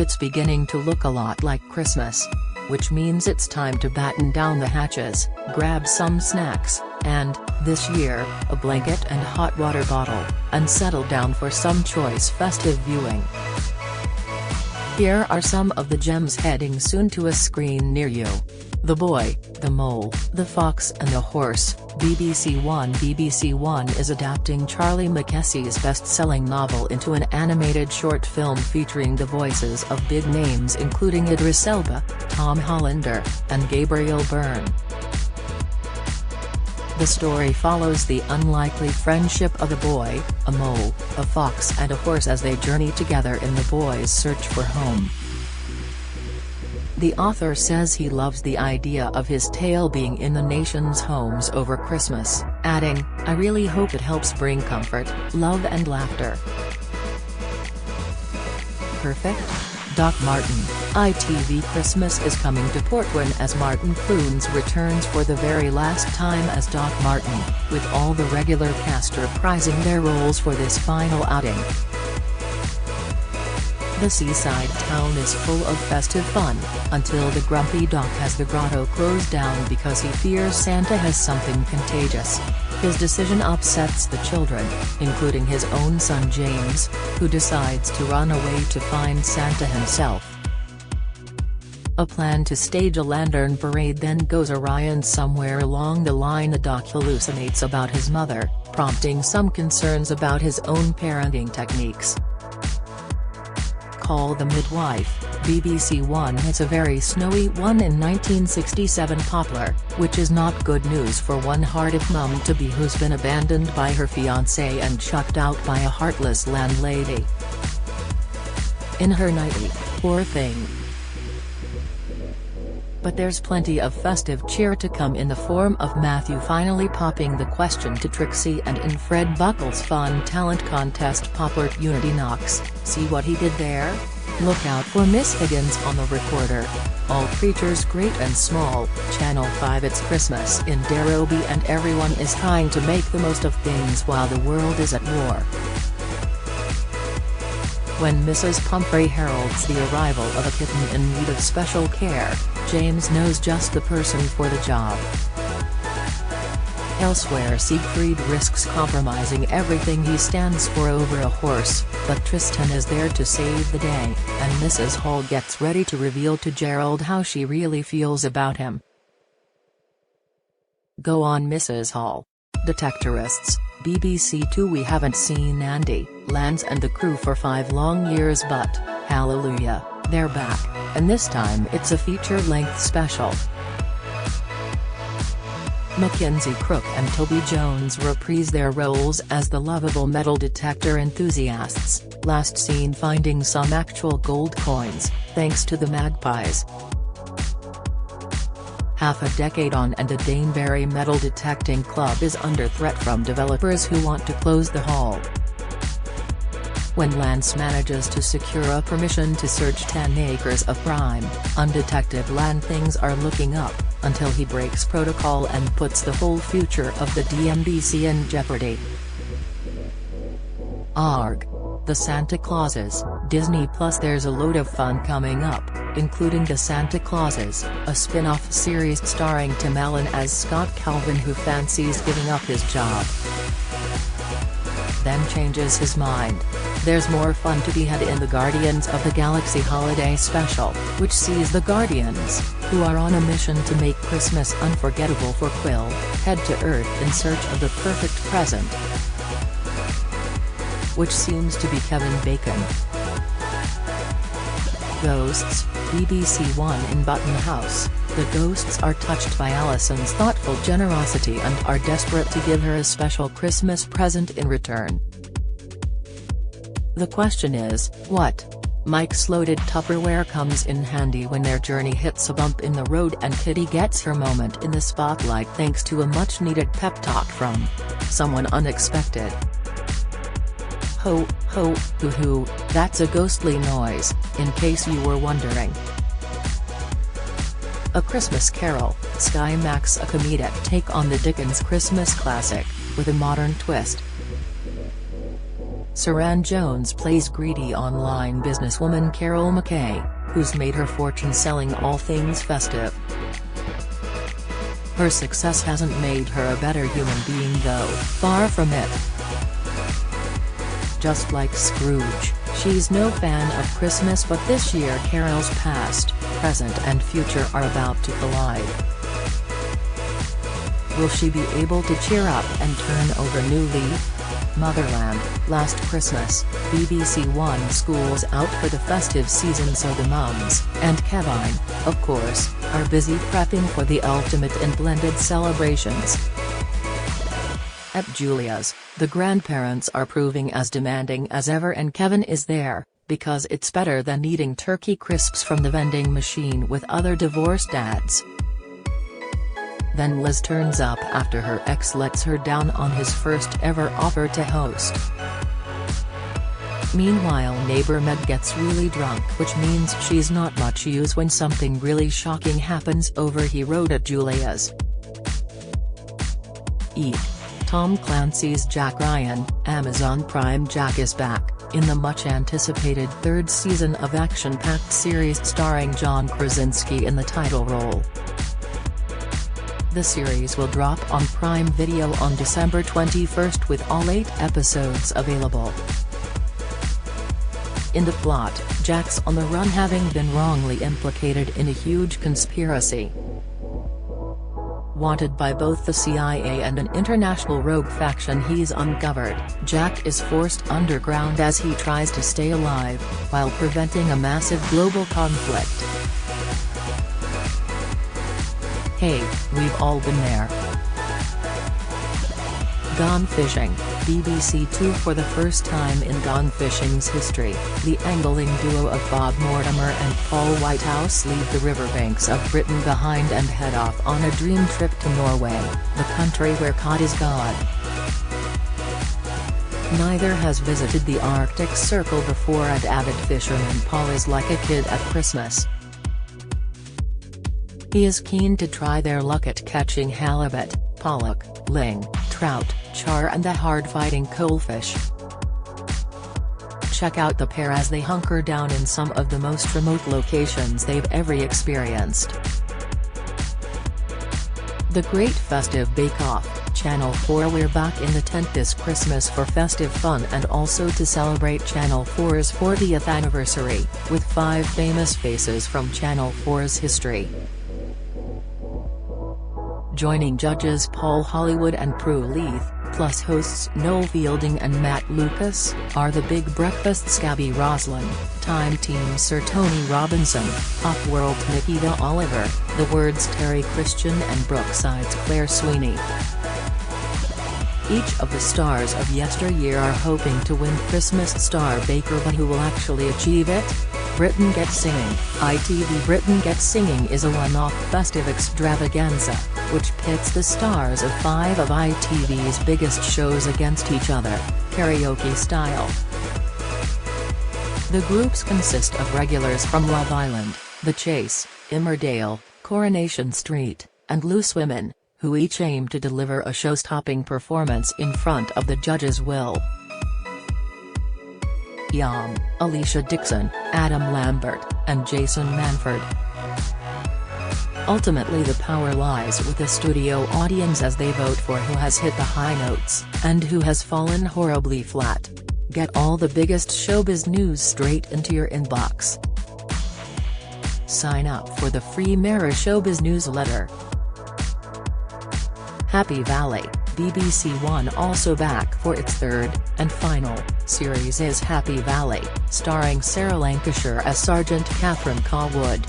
It's beginning to look a lot like Christmas. Which means it's time to batten down the hatches, grab some snacks, and, this year, a blanket and hot water bottle, and settle down for some choice festive viewing. Here are some of the gems heading soon to a screen near you. The Boy, the Mole, the Fox and the Horse, BBC One is adapting Charlie Mackesy's best-selling novel into an animated short film featuring the voices of big names including Idris Elba, Tom Hollander, and Gabriel Byrne. The story follows the unlikely friendship of a boy, a mole, a fox and a horse as they journey together in the boy's search for home. The author says he loves the idea of his tale being in the nation's homes over Christmas, adding, "I really hope it helps bring comfort, love and laughter." Perfect? Doc Martin, ITV Christmas is coming to Portland as Martin Clunes returns for the very last time as Doc Martin, with all the regular cast reprising their roles for this final outing. The seaside town is full of festive fun, until the grumpy Doc has the grotto closed down because he fears Santa has something contagious. His decision upsets the children, including his own son James, who decides to run away to find Santa himself. A plan to stage a lantern parade then goes awry, and somewhere along the line the Doc hallucinates about his mother, prompting some concerns about his own parenting techniques. Call the Midwife, BBC One hits a very snowy one in 1967 Poplar, which is not good news for one hard-if mum-to-be who's been abandoned by her fiancé and chucked out by a heartless landlady. In her nightie, poor thing. But there's plenty of festive cheer to come in the form of Matthew finally popping the question to Trixie and in Fred Buckle's fun talent contest Poplar Unity Knocks. See what he did there? Look out for Miss Higgins on the recorder. All creatures great and small, Channel 5. It's Christmas in Darrowby and everyone is trying to make the most of things while the world is at war. When Mrs. Pumphrey heralds the arrival of a kitten in need of special care, James knows just the person for the job. Elsewhere, Siegfried risks compromising everything he stands for over a horse, but Tristan is there to save the day, and Mrs. Hall gets ready to reveal to Gerald how she really feels about him. Go on Mrs. Hall. Detectorists, BBC Two. We haven't seen Andy, Lance and the crew for 5 long years, but, hallelujah, they're back, and this time it's a feature-length special. Mackenzie Crook and Toby Jones reprise their roles as the lovable metal detector enthusiasts, last seen finding some actual gold coins, thanks to the Magpies. Half a decade on and the Daneberry Metal Detecting Club is under threat from developers who want to close the hall. When Lance manages to secure a permission to search 10 acres of prime, undetected land, things are looking up, until he breaks protocol and puts the whole future of the DMDC in jeopardy. Arg! The Santa Clauses, Disney Plus. There's a load of fun coming up, including The Santa Clauses, a spin-off series starring Tim Allen as Scott Calvin who fancies giving up his job, then changes his mind. There's more fun to be had in the Guardians of the Galaxy Holiday Special, which sees the Guardians, who are on a mission to make Christmas unforgettable for Quill, head to Earth in search of the perfect present, which seems to be Kevin Bacon. Ghosts, BBC One. In Button House, the ghosts are touched by Alison's thoughtful generosity and are desperate to give her a special Christmas present in return. The question is, what? Mike's loaded Tupperware comes in handy when their journey hits a bump in the road and Kitty gets her moment in the spotlight thanks to a much-needed pep talk from someone unexpected. Ho, ho, hoo hoo, that's a ghostly noise, in case you were wondering. A Christmas Carol, Sky Max. A comedic take on the Dickens Christmas classic, with a modern twist. Saran Jones plays greedy online businesswoman Carol McKay, who's made her fortune selling all things festive. Her success hasn't made her a better human being though, far from it. Just like Scrooge, she's no fan of Christmas, but this year Carol's past, present and future are about to collide. Will she be able to cheer up and turn over new leaf? Motherland, last Christmas, BBC One schools out for the festive season, so the mums, and Kevin, of course, are busy prepping for the ultimate in blended celebrations. At Julia's, the grandparents are proving as demanding as ever, and Kevin is there, because it's better than eating turkey crisps from the vending machine with other divorced dads. Then Liz turns up after her ex lets her down on his first ever offer to host. Meanwhile, neighbor Meg gets really drunk, which means she's not much use when something really shocking happens over he wrote at Julia's. Tom Clancy's Jack Ryan, Amazon Prime. Jack is back, in the much-anticipated third season of action-packed series starring John Krasinski in the title role. The series will drop on Prime Video on December 21st with all 8 episodes available. In the plot, Jack's on the run, having been wrongly implicated in a huge conspiracy. Wanted by both the CIA and an international rogue faction he's uncovered, Jack is forced underground as he tries to stay alive, while preventing a massive global conflict. Hey, we've all been there. Gone Fishing, BBC Two. For the first time in Gone Fishing's history, the angling duo of Bob Mortimer and Paul Whitehouse leave the riverbanks of Britain behind and head off on a dream trip to Norway, the country where cod is God. Neither has visited the Arctic Circle before, and avid fisherman Paul is like a kid at Christmas. He is keen to try their luck at catching halibut, pollock, ling, trout, char and the hard-fighting coalfish. Check out the pair as they hunker down in some of the most remote locations they've ever experienced. The Great Festive Bake Off, Channel 4. We're back in the tent this Christmas for festive fun and also to celebrate Channel 4's 40th anniversary, with 5 famous faces from Channel 4's history. Joining judges Paul Hollywood and Prue Leith, plus hosts Noel Fielding and Matt Lucas, are The Big Breakfast's Gabby Roslin, Time Team Sir Tony Robinson, Pop World Nikita Oliver, The Word's Terry Christian and Brookside's Claire Sweeney. Each of the stars of yesteryear are hoping to win Christmas Star Baker, but who will actually achieve it? Britain Gets Singing. ITV Britain Gets Singing is a one-off festive extravaganza, which pits the stars of 5 of ITV's biggest shows against each other, karaoke style. The groups consist of regulars from Love Island, The Chase, Emmerdale, Coronation Street, and Loose Women, who each aim to deliver a show-stopping performance in front of the judges' will. Yam, Alicia Dixon, Adam Lambert, and Jason Manford. Ultimately, the power lies with the studio audience as they vote for who has hit the high notes, and who has fallen horribly flat. Get all the biggest showbiz news straight into your inbox. Sign up for the free Mirror Showbiz newsletter. Happy Valley, BBC One also back for its 3rd, and final, series is Happy Valley, starring Sarah Lancashire as Sergeant Catherine Cawood.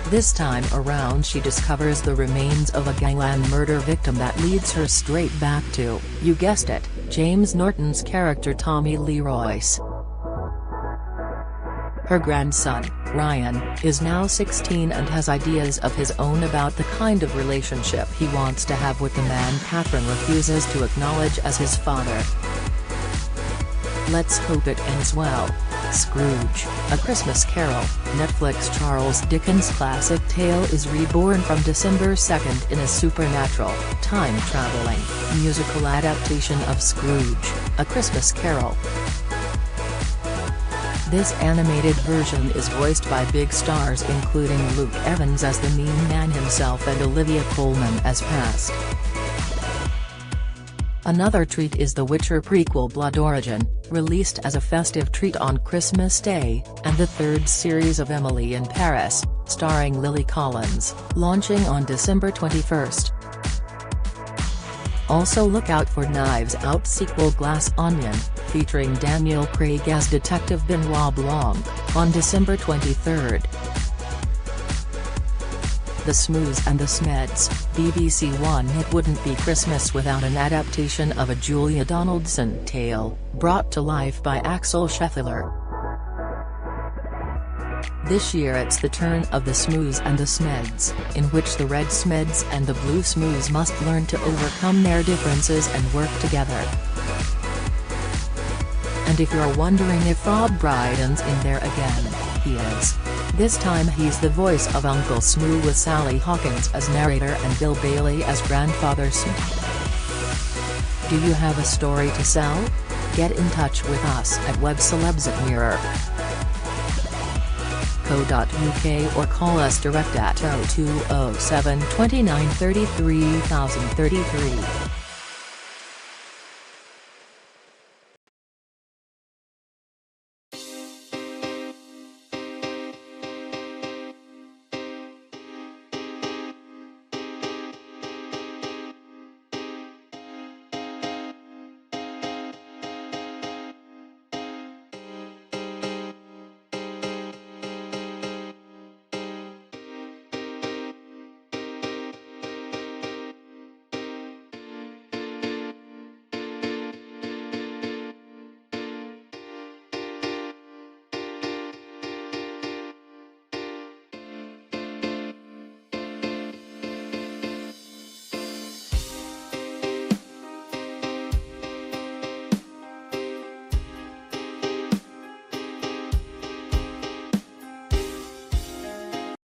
This time around she discovers the remains of a gangland murder victim that leads her straight back to, you guessed it, James Norton's character Tommy Lee Royce. Her grandson, Ryan, is now 16 and has ideas of his own about the kind of relationship he wants to have with the man Catherine refuses to acknowledge as his father. Let's hope it ends well. Scrooge, A Christmas Carol, Netflix. Charles Dickens' classic tale is reborn from December 2nd in a supernatural, time-traveling, musical adaptation of Scrooge, A Christmas Carol. This animated version is voiced by big stars including Luke Evans as the Mean Man himself and Olivia Colman as Past. Another treat is The Witcher prequel Blood Origin, released as a festive treat on Christmas Day, and the third series of Emily in Paris, starring Lily Collins, launching on December 21st. Also look out for Knives Out sequel Glass Onion, featuring Daniel Craig as Detective Benoit Blanc, on December 23rd. The Smooths and the Smeds, BBC One. It wouldn't be Christmas without an adaptation of a Julia Donaldson tale, brought to life by Axel Scheffler. This year it's the turn of the Smooths and the Smeds, in which the Red Smeds and the Blue Smooths must learn to overcome their differences and work together. And if you're wondering if Rob Brydon's in there again, he is. This time he's the voice of Uncle Smoo with Sally Hawkins as narrator and Bill Bailey as Grandfather Smoo. Do you have a story to sell? Get in touch with us at webcelebs@mirror.co.uk or call us direct at 0207 29 33 033.